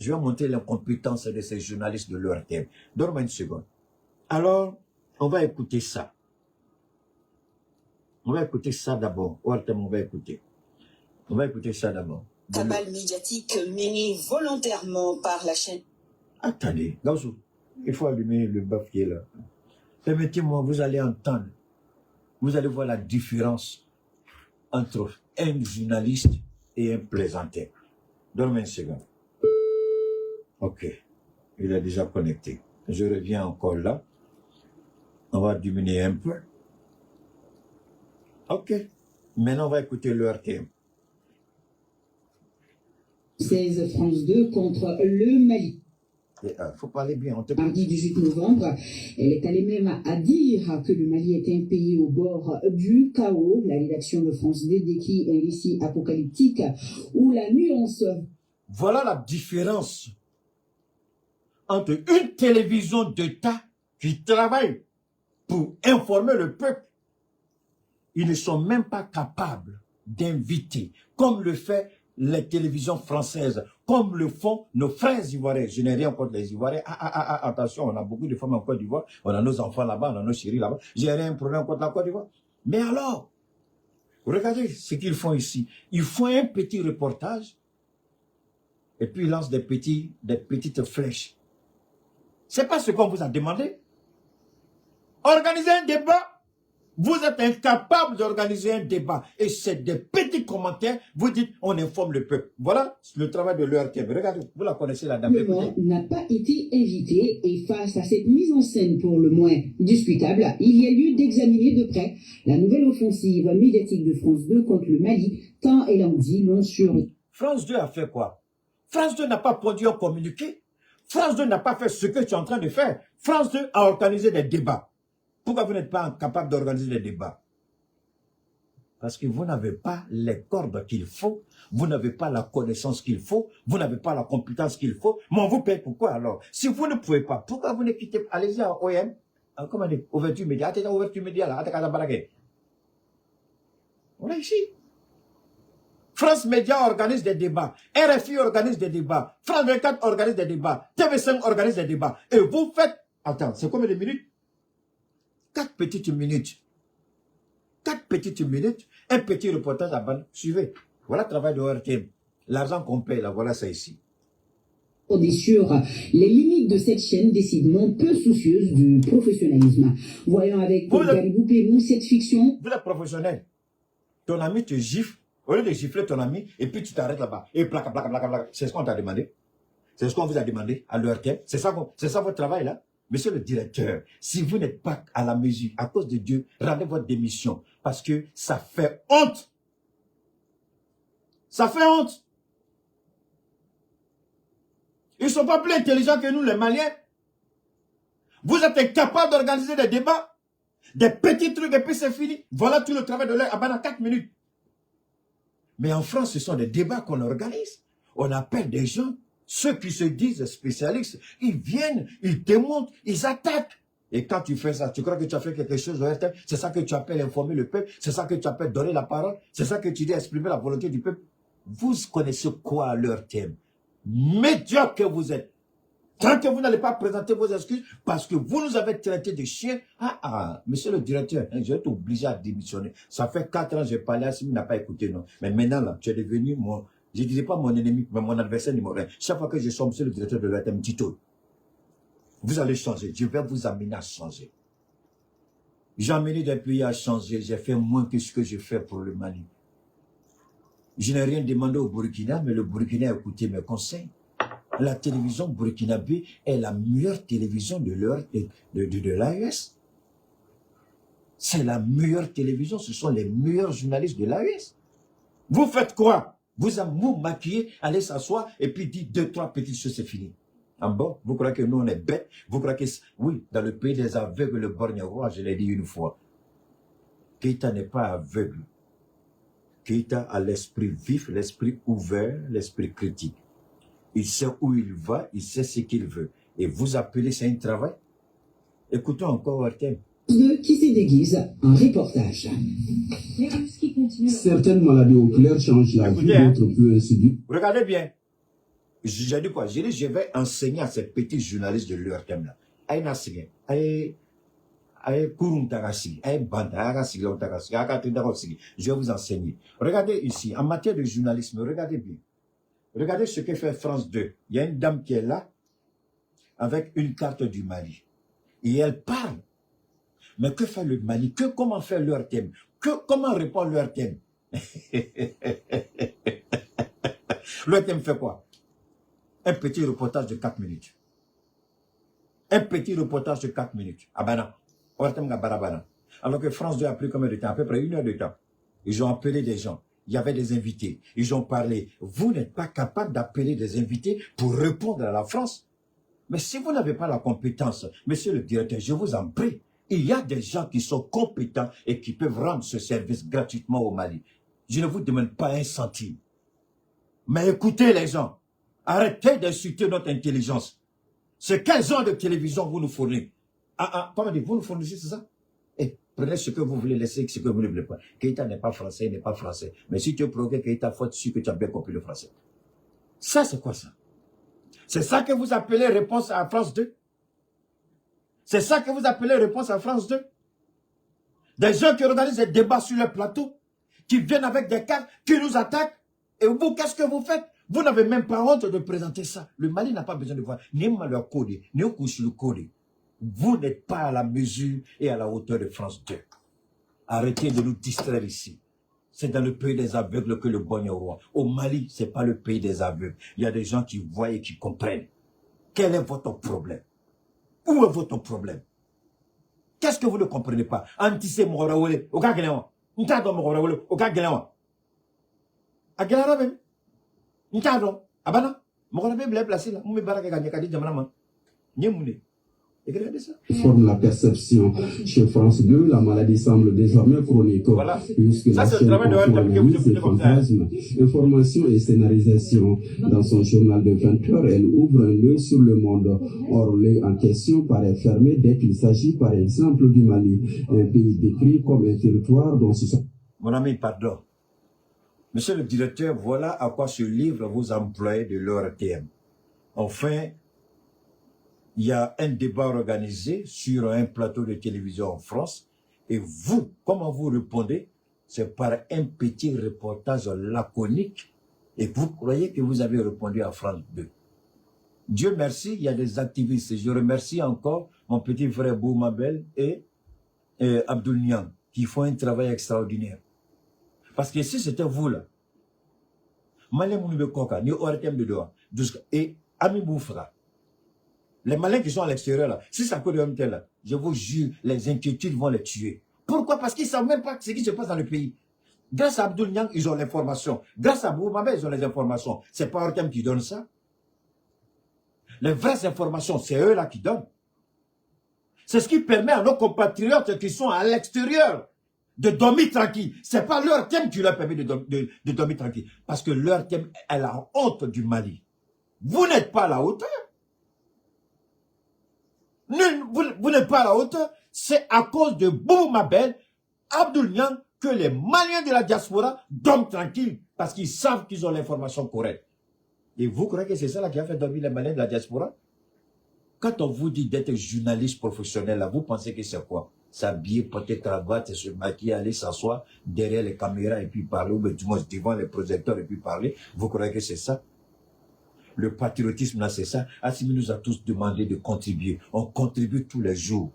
Je vais montrer l'incompétence de ces journalistes de l'ORTM. Donne-moi une seconde. Alors, on va écouter ça. On va écouter ça d'abord. ORTM, on va écouter. On va écouter ça d'abord. Cabale médiatique menée volontairement par la chaîne. Attendez, Gaoussou, il faut allumer le baf qui est là. Permettez-moi, vous allez entendre. Vous allez voir la différence entre un journaliste et un plaisanteur. Donne-moi une seconde. Ok, il est déjà connecté. Je reviens encore là. On va diminuer un peu. Ok, maintenant on va écouter l'ORTM. 16 France 2 contre le Mali. Il faut parler bien. Mardi 18 novembre, elle est allée même à dire que le Mali est un pays au bord du chaos. La rédaction de France 2 décrit un récit apocalyptique où la nuance. Voilà la différence entre une télévision d'État qui travaille pour informer le peuple. Ils ne sont même pas capables d'inviter, comme le fait les télévisions françaises, comme le font nos frères ivoiriens. Je n'ai rien contre les Ivoiriens. Attention, on a beaucoup de femmes en Côte d'Ivoire, on a nos enfants là-bas, on a nos chéris là-bas. J'ai rien problème contre la Côte d'Ivoire. Mais alors, regardez ce qu'ils font ici. Ils font un petit reportage et puis ils lancent des petites flèches. C'est pas ce qu'on vous a demandé. Organisez un débat. Vous êtes incapable d'organiser un débat. Et c'est des petits commentaires. Vous dites, on informe le peuple. Voilà le travail de l'ORTM. Regardez, vous la connaissez, la dame. Le Mali n'a pas été invité et face à cette mise en scène pour le moins discutable, il y a lieu d'examiner de près la nouvelle offensive médiatique de France 2 contre le Mali, tant elle en dit long sur... France 2 a fait quoi? France 2 n'a pas produit un communiqué. France 2 n'a pas fait ce que tu es en train de faire. France 2 a organisé des débats. Pourquoi vous n'êtes pas capable d'organiser des débats? Parce que vous n'avez pas les cordes qu'il faut, vous n'avez pas la connaissance qu'il faut, vous n'avez pas la compétence qu'il faut. Mais on vous paye pourquoi alors? Si vous ne pouvez pas, pourquoi vous ne quittez pas? Allez-y à OM, comment dire, ouverture média, ouverture média là, on est ici. France Média organise des débats, RFI organise des débats, France 24 organise des débats, TV5 organise des débats. Et vous faites, attends, c'est combien de minutes? 4 petites minutes. 4 petites minutes, un petit reportage à bande. Suivez. Voilà le travail de ORTM. L'argent qu'on paye, là, voilà ça ici. On est sur les limites de cette chaîne décidément peu soucieuse du professionnalisme. Voyons avec Garibou Pérou cette fiction. Vous êtes professionnel. Ton ami te gifle, au lieu de gifler ton ami, et puis tu t'arrêtes là-bas. Et placa. C'est ce qu'on t'a demandé. C'est ce qu'on vous a demandé à l'ORTM. C'est ça votre travail là. Monsieur le directeur, si vous n'êtes pas à la mesure, à cause de Dieu, rendez votre démission. Parce que ça fait honte. Ça fait honte. Ils ne sont pas plus intelligents que nous, les Maliens. Vous êtes incapables d'organiser des débats. Des petits trucs et puis c'est fini. Voilà tout le travail de l'heure à 4 minutes. Mais en France, ce sont des débats qu'on organise. On appelle des gens. Ceux qui se disent spécialistes, ils viennent, ils démontent, ils attaquent. Et quand tu fais ça, tu crois que tu as fait quelque chose, c'est ça que tu appelles informer le peuple, c'est ça que tu appelles donner la parole, c'est ça que tu dis exprimer la volonté du peuple. Vous connaissez quoi à leur thème? Médiocre que vous êtes. Tant que vous n'allez pas présenter vos excuses, parce que vous nous avez traité de chiens. Monsieur le directeur, je vais t'obliger à démissionner. Ça fait 4 ans que j'ai parlé à Simi, n'a pas écouté, non. Mais maintenant, là, tu es devenu mon... Je ne disais pas mon ennemi, mais mon adversaire numéro 1. Chaque fois que je sors, monsieur le directeur de l'ORTM, Tito, vous allez changer. Je vais vous amener à changer. J'ai amené des pays à changer. J'ai fait moins que ce que j'ai fait pour le Mali. Je n'ai rien demandé au Burkina, mais le Burkina a écouté mes conseils. La télévision burkinabé est la meilleure télévision de l'AES. C'est la meilleure télévision. Ce sont les meilleurs journalistes de l'AES. Vous faites quoi? Vous maquillez, allez s'asseoir et puis dites 2, 3 petites choses, c'est fini. En bon, vous croyez que nous on est bêtes? Vous croyez que, oui, dans le pays des aveugles, le Borgne-Roi, je l'ai dit une fois. Keïta n'est pas aveugle. Keïta a l'esprit vif, l'esprit ouvert, l'esprit critique. Il sait où il va, il sait ce qu'il veut. Et vous appelez ça un travail? Écoutons encore ORTM. Qui se déguise en reportage. Certaines maladies oculaires changent la vie, d'autres peu insidieuses. Regardez bien. J'ai dit quoi? J'ai dit, je vais enseigner à ces petits journalistes de leur thème là. Aïe nasige, aïe kurum tagasigi, aïe banda, agasigi, tagasigi, agati dagasigi. Je vais vous enseigner. Regardez ici, en matière de journalisme, regardez bien. Regardez ce que fait France 2. Il y a une dame qui est là, avec une carte du Mali. Et elle parle. Mais que fait le Mali? Comment fait leur thème? Comment répond leur thème? Leur thème fait quoi? Un petit reportage de 4 minutes. Un petit reportage de 4 minutes. Abana. Alors que France 2 a pris combien de temps? À peu près 1 heure de temps. Ils ont appelé des gens. Il y avait des invités. Ils ont parlé. Vous n'êtes pas capable d'appeler des invités pour répondre à la France. Mais si vous n'avez pas la compétence, monsieur le directeur, je vous en prie, il y a des gens qui sont compétents et qui peuvent rendre ce service gratuitement au Mali. Je ne vous demande pas un centime. Mais écoutez les gens, arrêtez d'insulter notre intelligence. C'est quel genre de télévision vous nous fournissez? Comment dire, vous nous fournissez, c'est ça? Et prenez ce que vous voulez, laissez ce que vous ne voulez pas. Keïta n'est pas français, il n'est pas français. Mais si tu es provoqué Keïta, faut être sûr que tu as bien compris le français. Ça, c'est quoi ça? C'est ça que vous appelez réponse à France 2? C'est ça que vous appelez réponse à France 2? Des gens qui organisent des débats sur le plateau, qui viennent avec des cartes, qui nous attaquent. Et vous, qu'est-ce que vous faites? Vous n'avez même pas honte de présenter ça. Le Mali n'a pas besoin de voir ni malheur codé, ni au le codé. Vous n'êtes pas à la mesure et à la hauteur de France 2. Arrêtez de nous distraire ici. C'est dans le pays des aveugles que le bon est au roi. Au Mali, c'est pas le pays des aveugles. Il y a des gens qui voient et qui comprennent. Quel est votre problème? Où est votre problème? Qu'est-ce que vous ne comprenez pas? Antissé Morawele, au cas Gelewa. Ntado Morawele, au cas Gelewa. A Gelara même. Ntado, Abana. Morawele est placé là. Moumé Baraka Ganyakadi Jamanama. Nyemoune. Forme la perception. Chez France 2, la maladie semble désormais chronique. Voilà. Puisque Ça, la c'est le chaîne travail de confond Walt Disney analyse et que vous faites. fantasme, information et scénarisation. Dans son journal de 20 heures, elle ouvre un œil sur le monde. Or, l'œil en question paraît fermé dès qu'il s'agit par exemple du Mali, un pays décrit comme un territoire dont ce sont... Mon ami, pardon. Monsieur le directeur, voilà à quoi ce livre vous emploie de leur thème. Enfin, il y a un débat organisé sur un plateau de télévision en France. Et vous, comment vous répondez? C'est par un petit reportage laconique. Et vous croyez que vous avez répondu à France 2. Dieu merci, il y a des activistes. Je remercie encore mon petit frère Boumabel et Abdoul Niang qui font un travail extraordinaire. Parce que si c'était vous là, Malem Mounibe Koka, ni Oretem de Doha, et Ami Boufra, les malins qui sont à l'extérieur là, si ça peut de MTL là, je vous jure, les inquiétudes vont les tuer. Pourquoi? Parce qu'ils ne savent même pas ce qui se passe dans le pays. Grâce à Abdoul Niang, ils ont l'information. Grâce à Boumabel, ils ont les informations. C'est pas Oretem qui donne ça. Les vraies informations, c'est eux là qui donnent. C'est ce qui permet à nos compatriotes qui sont à l'extérieur de dormir tranquille. C'est pas leur thème qui leur permet de dormir tranquille. Parce que leur thème est la honte du Mali. Vous n'êtes pas à la hauteur. Vous n'êtes pas à la hauteur. C'est à cause de Boumabel, Abdoul Niang, que les Maliens de la diaspora dorment tranquilles. Parce qu'ils savent qu'ils ont l'information correcte. Et vous croyez que c'est ça là qui a fait dormir les Maliens de la diaspora? Quand on vous dit d'être journaliste professionnel, là, vous pensez que c'est quoi? S'habiller, porter cravate, se maquiller, aller s'asseoir derrière les caméras et puis parler, ou du moins devant les projecteurs et puis parler. Vous croyez que c'est ça? Le patriotisme, là, c'est ça. Assimi nous a tous demandé de contribuer. On contribue tous les jours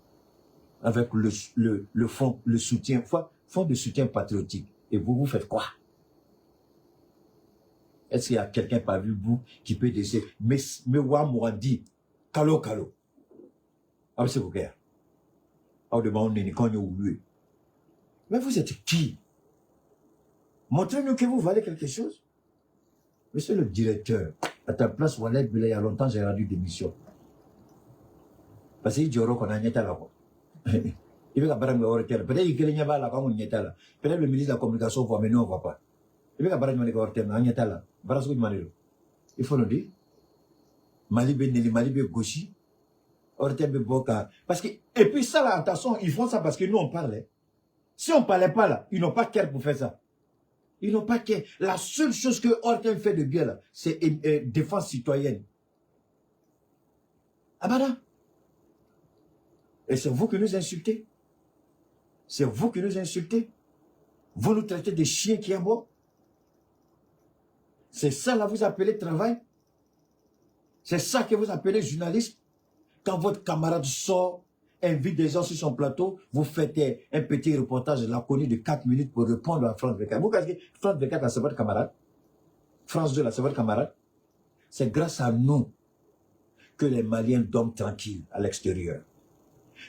avec le fonds, le soutien, fonds de soutien patriotique. Et vous, vous faites quoi? Est-ce qu'il y a quelqu'un parmi vous qui peut dire, mais Mwandi, Kalo. Ah, c'est vous, gars. Mais vous êtes qui? Montrez-nous que vous valez quelque chose. Monsieur le directeur, à ta place, Walid Bila, il y a longtemps, j'ai rendu démission. Parce qu'il dit qu'on a niété là. Il veut peut-être qu'il n'y a pas là, quand on niété là. Peut-être le ministre de la communication voit, mais nous, on ne voit pas. Il veut qu'il là. Il faut nous dire. Malibé Nelly, Malibé Gauchi. Parce que, et puis ça là, attention, ils font ça parce que nous on parlait. Si on ne parlait pas là, ils n'ont pas de cœur pour faire ça. Ils n'ont pas qu'à. La seule chose que Ortem fait de bien, là, c'est défense citoyenne. Abada. Et c'est vous qui nous insultez. C'est vous qui nous insultez. Vous nous traitez de chiens qui aboient. C'est ça, là, vous appelez travail. C'est ça que vous appelez journaliste. Quand votre camarade sort, invite des gens sur son plateau, vous faites un petit reportage laconique de 4 minutes pour répondre à France 24. Vous pensez que France 24, là, c'est votre camarade? France 2, là, c'est votre camarade? C'est grâce à nous que les Maliens dorment tranquilles à l'extérieur.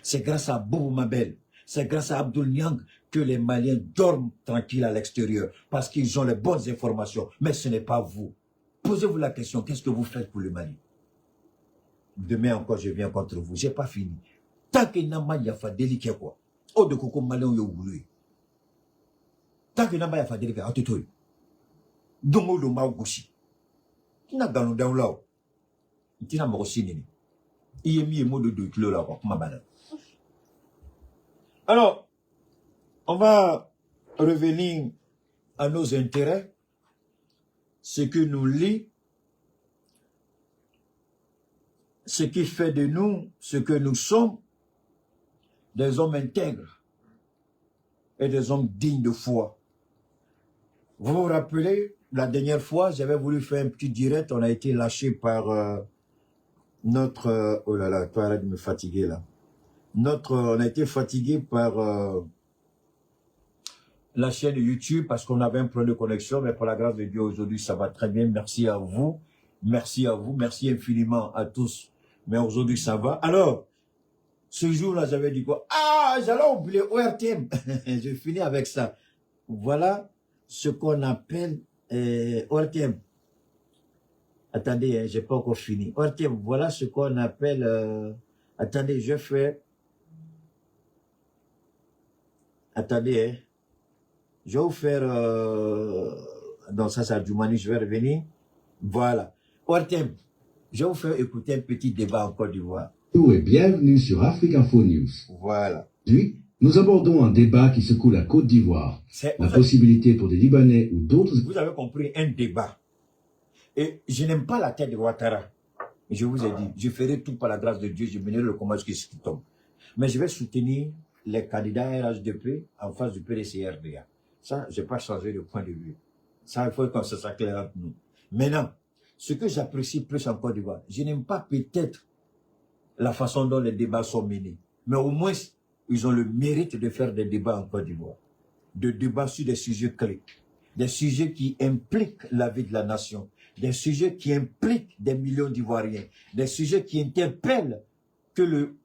C'est grâce à Boubou Mabel, c'est grâce à Abdoul Niang que les Maliens dorment tranquilles à l'extérieur parce qu'ils ont les bonnes informations. Mais ce n'est pas vous. Posez-vous la question, qu'est-ce que vous faites pour le Mali? Demain encore, je viens contre vous. Je n'ai pas fini. Tant que Nama Yafa déliqué quoi. Oh, de Koko Malien ou Yogoulé. Tant que Nama Yafa déliqué, Atotoy. Dongo de Mao Gouchi. Tu n'as gagné d'un là. Tu n'as pas reçu. Il est mis un mot de 2 kilos là. Alors, on va revenir à nos intérêts. Ce que nous lit. Ce qui fait de nous ce que nous sommes, des hommes intègres et des hommes dignes de foi. Vous vous rappelez, la dernière fois, j'avais voulu faire un petit direct, on a été lâché par notre... oh là là, toi arrête de me fatiguer là. On a été fatigué par la chaîne YouTube parce qu'on avait un problème de connexion, mais pour la grâce de Dieu, aujourd'hui, ça va très bien. Merci à vous. Merci à vous. Merci infiniment à tous. Mais aujourd'hui, ça va. Alors, ce jour-là, j'avais dit quoi? Ah, j'allais oublier ORTM. Je finis avec ça. Voilà ce qu'on appelle ORTM. Attendez, hein, j'ai pas encore fini. ORTM, voilà ce qu'on appelle... attendez, je fais... Attendez, hein. Je vais vous faire... non, ça, c'est à Djoumani, je vais revenir. Voilà. ORTM. Je vais vous faire écouter un petit débat en Côte d'Ivoire. Bonjour et bienvenue sur Africa4 News. Voilà. Aujourd'hui, nous abordons un débat qui secoue la Côte d'Ivoire. La possibilité pour des Libanais ou d'autres... Vous avez compris, un débat. Et je n'aime pas la tête de Ouattara. Je vous ai dit, je ferai tout par la grâce de Dieu, je mènerai le combat jusqu'à ce qu'il tombe. Mais je vais soutenir les candidats RHDP en face du PDC-RDA. Ça, je n'ai pas changé de point de vue. Ça, il faut que ça soit clair entre nous. Maintenant, ce que j'apprécie plus en Côte d'Ivoire, je n'aime pas peut-être la façon dont les débats sont menés, mais au moins, ils ont le mérite de faire des débats en Côte d'Ivoire. De débats sur des sujets clés, des sujets qui impliquent la vie de la nation, des sujets qui impliquent des millions d'Ivoiriens, des sujets qui interpellent que le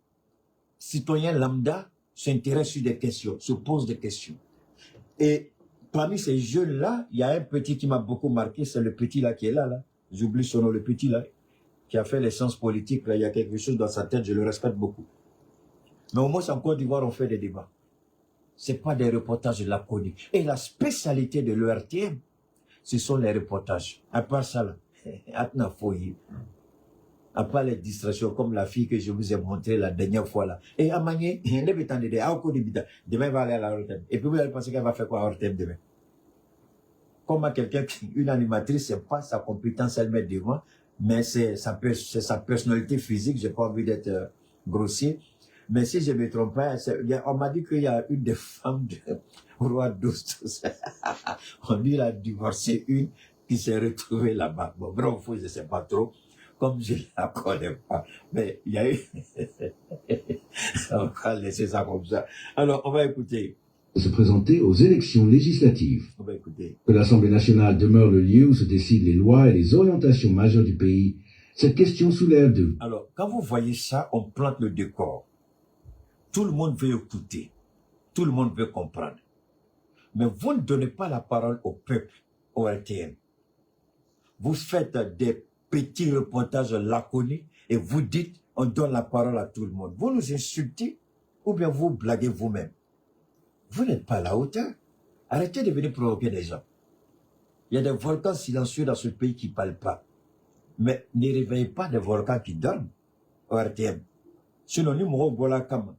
citoyen lambda s'intéresse sur des questions, se pose des questions. Et parmi ces jeunes-là, il y a un petit qui m'a beaucoup marqué, c'est le petit là qui est là. J'oublie son nom, le petit là, qui a fait les sciences politiques, là, il y a quelque chose dans sa tête, je le respecte beaucoup. Mais au moins, en Côte d'Ivoire, on fait des débats. Ce n'est pas des reportages laconiques. Et la spécialité de l'ERTM, ce sont les reportages. À part ça, là, à part les distractions, comme la fille que je vous ai montrée la dernière fois là. Et à Magné, demain, elle va aller à la RTM. Et puis vous allez penser qu'elle va faire quoi à RTM demain? Comme à quelqu'un, une animatrice, c'est pas sa compétence, elle met devant, mais c'est sa personnalité physique, j'ai pas envie d'être grossier. Mais si je me trompe pas, on m'a dit qu'il y a une des femmes de Roi d'Oustos. On dit qu'il a divorcé une qui s'est retrouvée là-bas. Bon, bref, je sais pas trop, comme je la connais pas. Mais il y a eu, on va laisser ça comme ça. Alors, on va écouter. Se présenter aux élections législatives. On va écouter. Que l'Assemblée nationale demeure le lieu où se décident les lois et les orientations majeures du pays, cette question soulève de... Alors, quand vous voyez ça, on plante le décor. Tout le monde veut écouter. Tout le monde veut comprendre. Mais vous ne donnez pas la parole au peuple, au RTM. Vous faites des petits reportages laconiques et vous dites, on donne la parole à tout le monde. Vous nous insultez ou bien vous blaguez vous-même. Vous n'êtes pas à la hauteur. Arrêtez de venir provoquer des gens. Il y a des volcans silencieux dans ce pays qui ne parlent pas. Mais ne réveillez pas des volcans qui dorment au RTM. Sinon, nous mourrons voilà comme.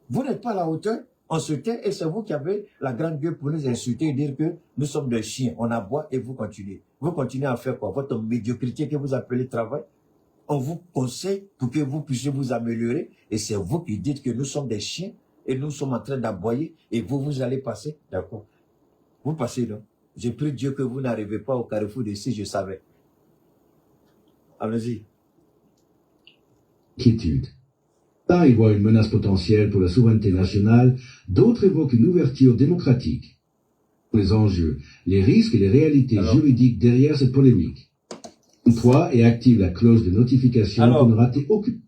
Vous n'êtes pas à la hauteur. On se tait et c'est vous qui avez la grande gueule pour nous insulter et dire que nous sommes des chiens. On aboie et vous continuez. Vous continuez à faire quoi? Votre médiocrité que vous appelez travail. On vous conseille pour que vous puissiez vous améliorer et c'est vous qui dites que nous sommes des chiens et nous sommes en train d'aboyer et vous allez passer. D'accord? Vous passez, non? J'ai pris Dieu que vous n'arrivez pas au carrefour d'ici, je savais. Allez-y. Inquiétude. Certains y voient une menace potentielle pour la souveraineté nationale, d'autres évoquent une ouverture démocratique. Les enjeux, les risques et les réalités juridiques derrière cette polémique. 3 et active la clause de notification pour ne rater aucune.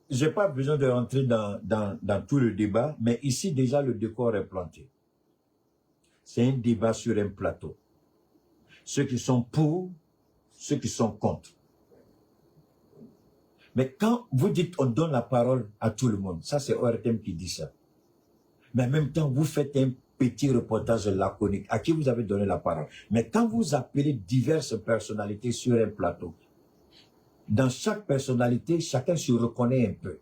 Je n'ai pas besoin de rentrer dans tout le débat, mais ici déjà le décor est planté. C'est un débat sur un plateau. Ceux qui sont pour, ceux qui sont contre. Mais quand vous dites on donne la parole à tout le monde, ça c'est ORTM qui dit ça. Mais en même temps, vous faites un petit reportage laconique. À qui vous avez donné la parole? Mais quand vous appelez diverses personnalités sur un plateau, dans chaque personnalité, chacun se reconnaît un peu.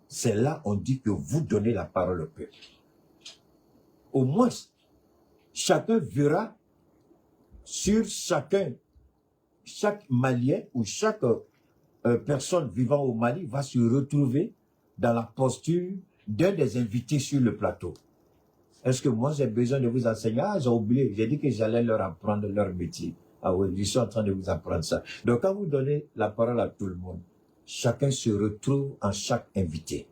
C'est là on dit que vous donnez la parole au peuple. Au moins, chacun verra sur chaque Malien ou chaque personne vivant au Mali va se retrouver dans la posture d'un des invités sur le plateau. Est-ce que moi j'ai besoin de vous enseigner? Ah, j'ai oublié, j'ai dit que j'allais leur apprendre leur métier. Ah oui, je suis en train de vous apprendre ça. Donc quand vous donnez la parole à tout le monde, chacun se retrouve en chaque invité.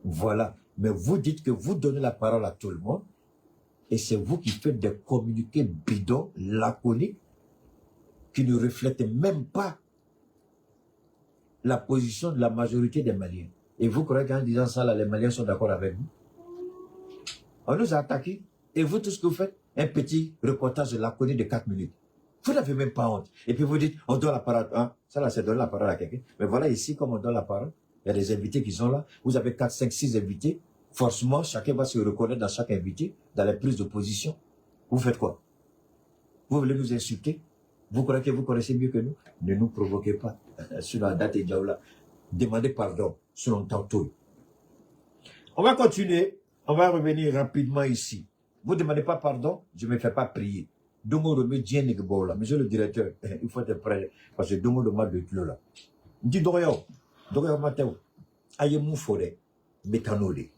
Voilà. Mais vous dites que vous donnez la parole à tout le monde et c'est vous qui faites des communiqués bidons, laconiques, qui ne reflètent même pas la position de la majorité des Maliens. Et vous croyez qu'en disant ça, là, les Maliens sont d'accord avec vous? On nous a attaqués. Et vous, tout ce que vous faites, un petit reportage laconique de 4 minutes. Vous n'avez même pas honte. Et puis vous dites, on donne la parole. Hein? Ça là, c'est donner la parole à quelqu'un. Mais voilà ici, comme on donne la parole, il y a des invités qui sont là. Vous avez 4, 5, 6 invités. Forcément, chacun va se reconnaître dans chaque invité, dans les prises de position. Vous faites quoi? Vous voulez nous insulter? Vous croyez que vous connaissez mieux que nous? Ne nous provoquez pas. Sur la date et là. Demandez pardon. Selon tantôt. On va continuer. On va revenir rapidement ici. Vous ne demandez pas pardon, je ne me fais pas prier. Dongo remet Dien Negbola. Monsieur le directeur, il faut être prêt. Parce que Dongo demande de clos là. Dis Doréo. Doréo Mateo. Aïe mou forêt. Mécanolé.